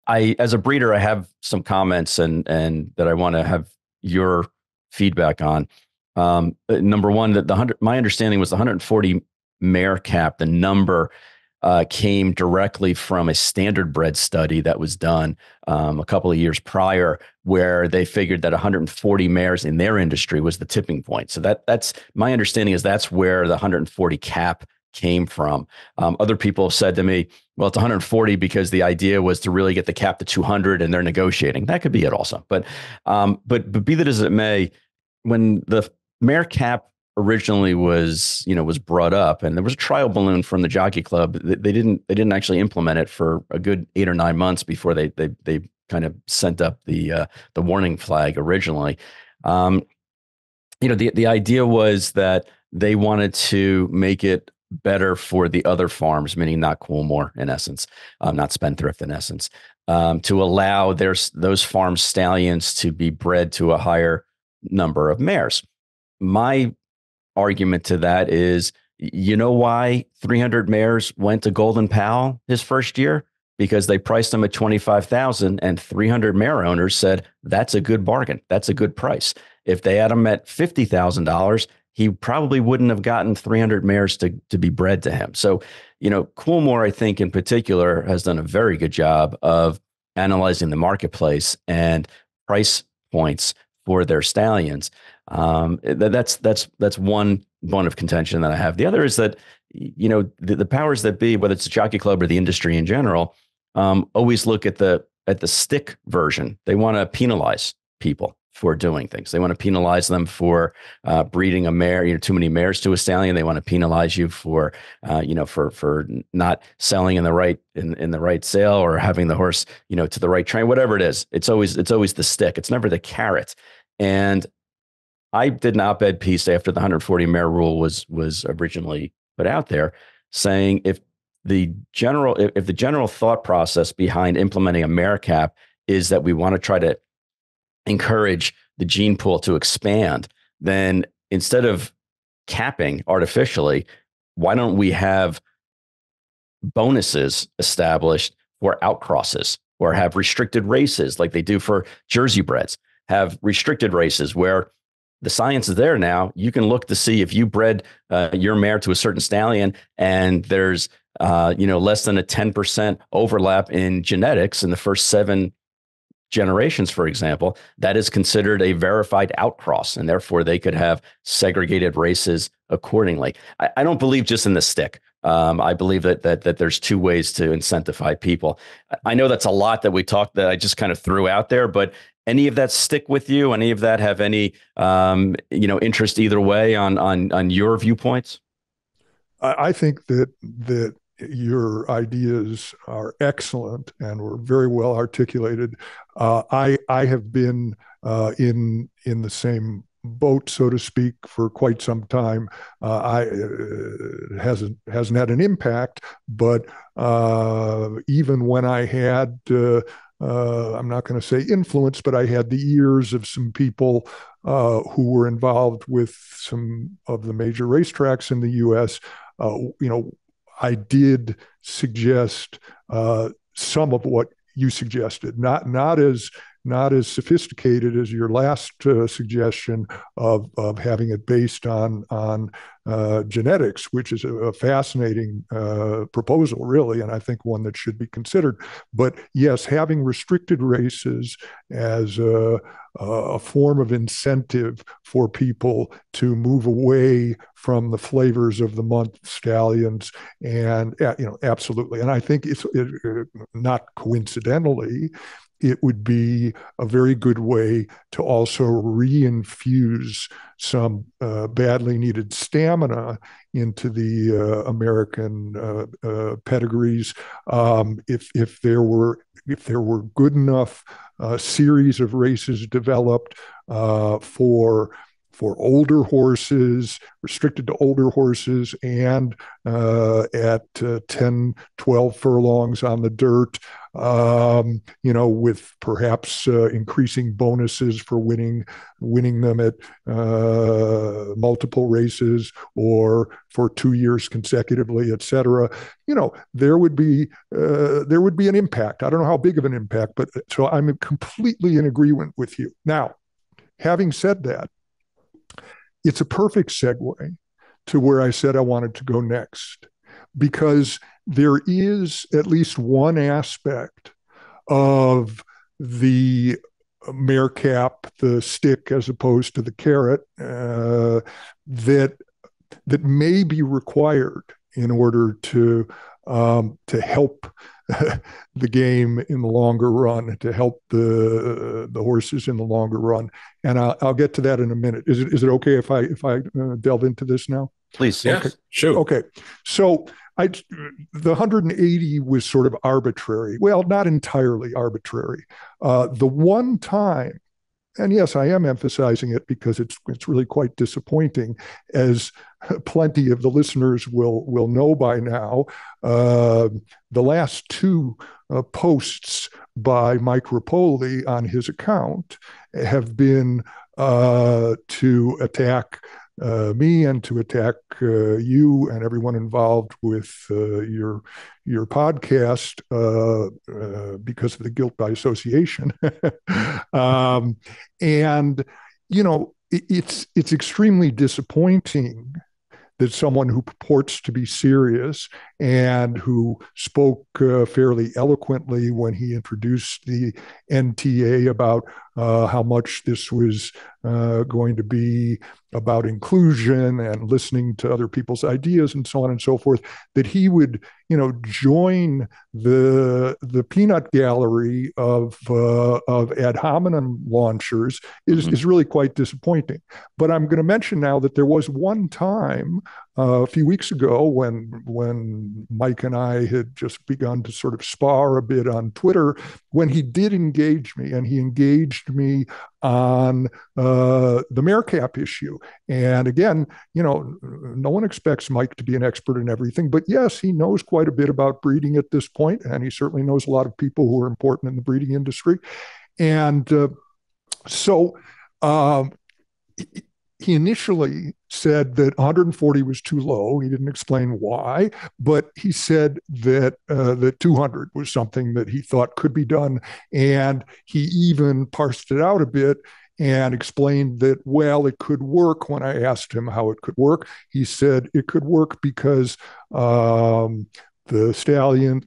as a breeder, I have some comments and that I want to have your feedback on. Number one, that my understanding was the 140 mare cap, the number came directly from a standard bred study that was done a couple of years prior, where they figured that 140 mares in their industry was the tipping point. So that's my understanding, is that's where the 140 cap came from. Other people have said to me, well, it's 140 because the idea was to really get the cap to 200 and they're negotiating. That could be it also. But be that as it may, when the mare cap originally was brought up, and there was a trial balloon from the Jockey Club, they didn't actually implement it for a good 8 or 9 months before they kind of sent up the warning flag originally. The idea was that they wanted to make it better for the other farms, meaning not Coolmore in essence, not Spendthrift in essence, to allow those farm stallions to be bred to a higher number of mares. My argument to that is, you know why 300 mares went to Golden Powell his first year? Because they priced them at 25,000, and 300 mare owners said that's a good bargain. That's a good price. If they had him at $50,000, he probably wouldn't have gotten 300 mares to be bred to him. So, Coolmore, I think in particular, has done a very good job of analyzing the marketplace and price points for their stallions. That's one bone of contention that I have. The other is that, the powers that be, whether it's the Jockey Club or the industry in general, always look at the stick version. They want to penalize people for doing things. They want to penalize them for breeding a mare, too many mares to a stallion. They want to penalize you for not selling in the right sale, or having the horse, to the right train, whatever it is. It's always the stick. It's never the carrot. And I did an op-ed piece after the 140 mare rule was originally put out there, saying if the general thought process behind implementing a mare cap is that we want to try to encourage the gene pool to expand, then instead of capping artificially, why don't we have bonuses established for outcrosses, or have restricted races like they do for Jersey breds? Have restricted races where the science is there now. You can look to see if you bred your mare to a certain stallion, and there's less than a 10% overlap in genetics in the first 7 generations, for example. That is considered a verified outcross, and therefore they could have segregated races accordingly. I don't believe just in the stick. I believe that there's 2 ways to incentivize people. I know that's a lot that we talked, that I just kind of threw out there, but any of that stick with you? Any of that have any interest either way on your viewpoints? I think that your ideas are excellent and were very well articulated. I have been in the same boat, so to speak, for quite some time. Hasn't had an impact, but even when I had, I'm not going to say influence, but I had the ears of some people who were involved with some of the major racetracks in the U.S. I did suggest some of what you suggested, not as sophisticated as your last suggestion of having it based on genetics, which is a fascinating proposal, really, and I think one that should be considered. But yes, having restricted races as a form of incentive for people to move away from the flavors of the month stallions, and absolutely. And I think it's not coincidentally, it would be a very good way to also reinfuse some badly needed stamina into the American pedigrees. If there were good enough series of races developed for for older horses, restricted to older horses, and at 10, 12 furlongs on the dirt, with perhaps increasing bonuses for winning them at multiple races or for 2 years consecutively, et cetera. There would be an impact. I don't know how big of an impact, but so I'm completely in agreement with you. Now, having said that, it's a perfect segue to where I said I wanted to go next, because there is at least one aspect of the Mare Cap, the stick as opposed to the carrot, that may be required in order to help the game in the longer run, to help the horses in the longer run. And I'll get to that in a minute. Is it okay if I delve into this now? Please. Yes, okay. Sure. Okay. So the 180 was sort of arbitrary. Well, not entirely arbitrary. The one time, and yes, I am emphasizing it because it's really quite disappointing, as plenty of the listeners will know by now. The last two posts by Mike Rapoli on his account have been to attack me and to attack you and everyone involved with your podcast because of the guilt by association. And it's extremely disappointing that someone who purports to be serious and who spoke fairly eloquently when he introduced the NTA about how much this was going to be about inclusion and listening to other people's ideas and so on and so forth, that he would, join the peanut gallery of ad hominem launchers is really quite disappointing. But I'm going to mention now that there was one time a few weeks ago when Mike and I had just begun to sort of spar a bit on Twitter, when he did engage me, and he engaged me on the Mare Cap issue. And again, no one expects Mike to be an expert in everything, but yes, he knows quite a bit about breeding at this point, and he certainly knows a lot of people who are important in the breeding industry. And so he initially said that 140 was too low. He didn't explain why, but he said that that 200 was something that he thought could be done. And he even parsed it out a bit and explained that, well, it could work. When I asked him how it could work, he said it could work because the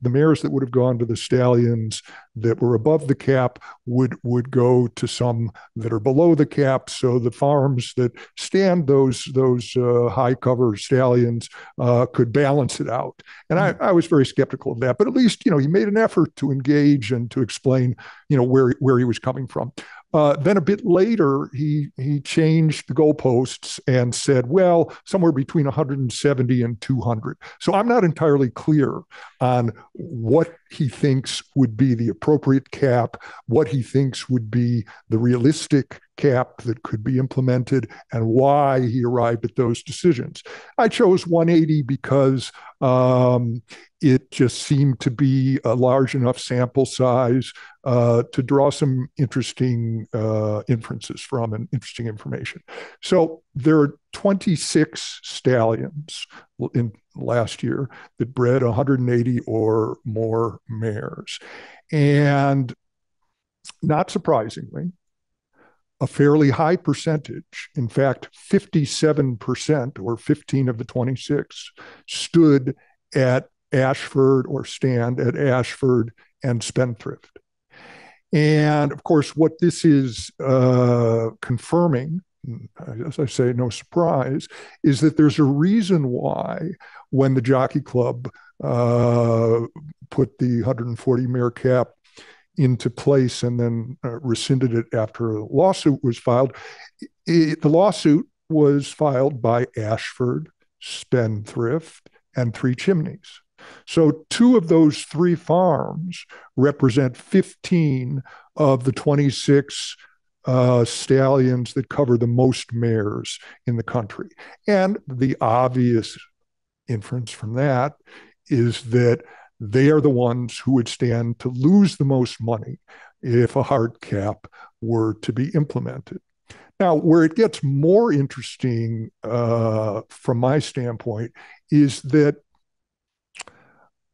mares that would have gone to the stallions that were above the cap would go to some that are below the cap. So the farms that stand those high cover stallions could balance it out. And I was very skeptical of that, but at least, he made an effort to engage and to explain, where he was coming from. Then a bit later, he changed the goalposts and said, well, somewhere between 170 and 200. So I'm not entirely clear on what he thinks would be the appropriate cap, what he thinks would be the realistic cap that could be implemented, and why he arrived at those decisions. I chose 180 because it just seemed to be a large enough sample size to draw some interesting inferences from and interesting information. So there are 26 stallions in last year that bred 180 or more mares. And not surprisingly, a fairly high percentage, in fact, 57% or 15 of the 26 stood at Ashford or stand at Ashford and Spendthrift. And of course, what this is confirming, as I say, no surprise, is that there's a reason why when the Jockey Club put the 140 mare cap into place and then rescinded it after a lawsuit was filed. The lawsuit was filed by Ashford, Spendthrift, and Three Chimneys. So 2 of those 3 farms represent 15 of the 26 stallions that cover the most mares in the country. And the obvious inference from that is that they are the ones who would stand to lose the most money if a hard cap were to be implemented. Now, where it gets more interesting from my standpoint is that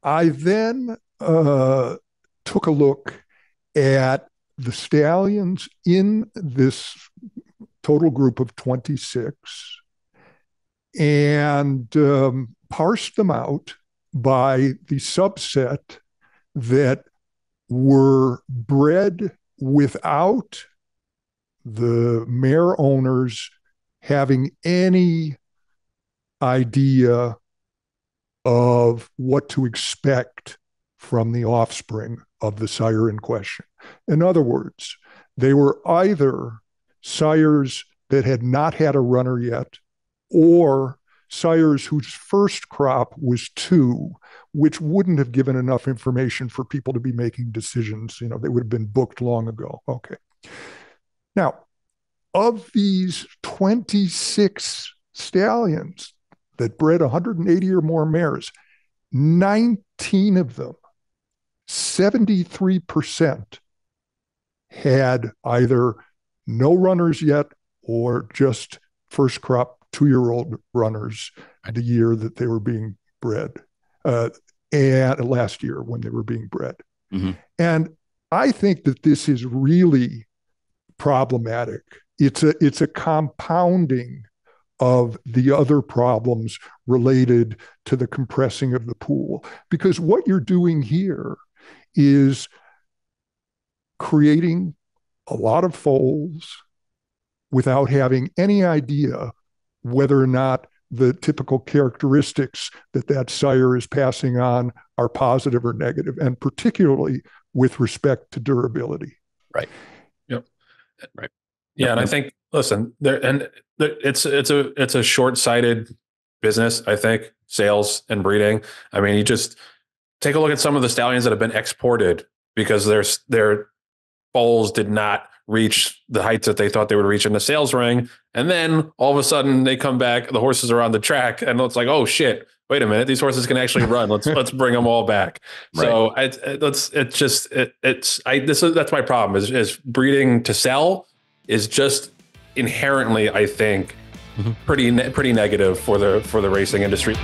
I then took a look at the stallions in this total group of 26 and parsed them out by the subset that were bred without the mare owners having any idea of what to expect from the offspring of the sire in question. In other words, they were either sires that had not had a runner yet, or sires whose first crop was two, which wouldn't have given enough information for people to be making decisions. You know, they would have been booked long ago. Okay. Now, of these 26 stallions that bred 180 or more mares, 19 of them, 73%, had either no runners yet or just first crop 2-year-old runners the year that they were being bred, and last year when they were being bred. Mm-hmm. And I think that this is really problematic. It's a compounding of the other problems related to the compressing of the pool, because what you're doing here is creating a lot of foals without having any idea whether or not the typical characteristics that sire is passing on are positive or negative, and particularly with respect to durability. Right. Yep. Right. Yeah, and I think, listen, it's a short-sighted business. I think sales and breeding. I mean, you just take a look at some of the stallions that have been exported because their foals did not reach the heights that they thought they would reach in the sales ring, and then all of a sudden they come back. The horses are on the track, and it's like, oh shit! Wait a minute, these horses can actually run. Let's bring them all back. Right. So that's my problem. Is breeding to sell is just inherently, I think, pretty negative for the racing industry.